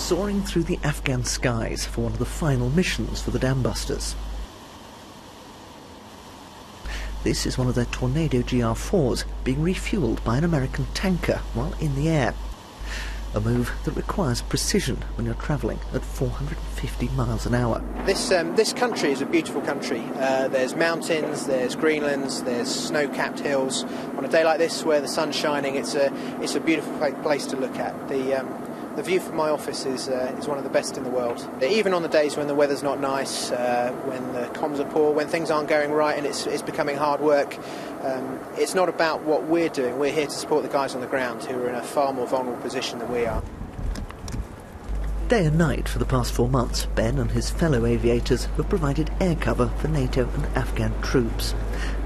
soaring through the Afghan skies for one of the final missions for the Dambusters. This is one of their Tornado GR4s being refuelled by an American tanker while in the air. A move that requires precision when you're travelling at 450 miles an hour. This country is a beautiful country. There's mountains, there's greenlands, there's snow-capped hills. On a day like this where the sun's shining, it's a beautiful place to look at. The view from my office is one of the best in the world. Even on the days when the weather's not nice, when the comms are poor, when things aren't going right and it's becoming hard work, it's not about what we're doing. We're here to support the guys on the ground who are in a far more vulnerable position than we are. Day and night for the past 4 months, Ben and his fellow aviators have provided air cover for NATO and Afghan troops.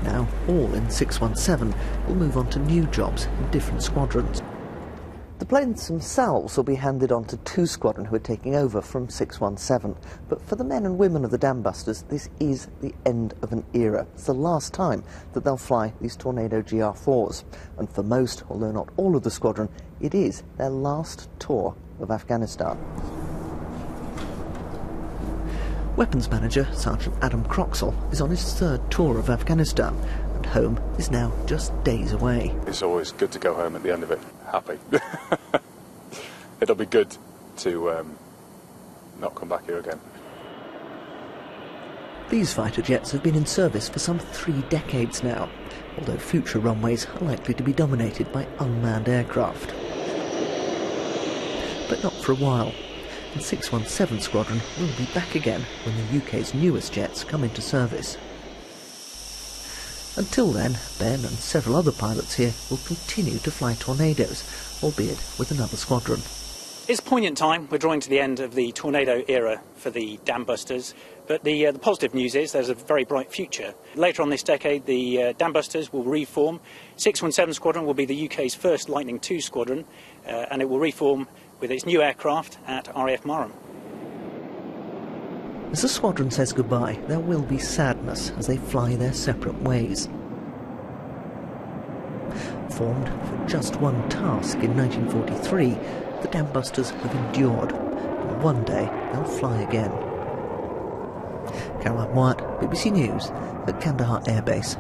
Now, all in 617 will move on to new jobs in different squadrons. The planes themselves will be handed on to 2 Squadron who are taking over from 617. But for the men and women of the Dambusters, this is the end of an era. It's the last time that they'll fly these Tornado GR4s. And for most, although not all of the Squadron, it is their last tour of Afghanistan. Weapons Manager Sergeant Adam Croxall is on his 3rd tour of Afghanistan, and home is now just days away. It's always good to go home at the end of it, happy. It'll be good to not come back here again. These fighter jets have been in service for some 3 decades now, although future runways are likely to be dominated by unmanned aircraft. But not for a while. The 617 Squadron will be back again when the UK's newest jets come into service. Until then, Ben and several other pilots here will continue to fly Tornadoes, albeit with another squadron. It's a poignant time. We're drawing to the end of the Tornado era for the Dambusters, but the positive news is there's a very bright future. Later on this decade, the Dambusters will reform. 617 Squadron will be the UK's first Lightning II squadron, and it will reform with its new aircraft at RAF Marham. As the squadron says goodbye, there will be sadness as they fly their separate ways. Formed for just one task in 1943, the Dambusters have endured, and one day they'll fly again. Caroline Wyatt, BBC News at Kandahar Air Base.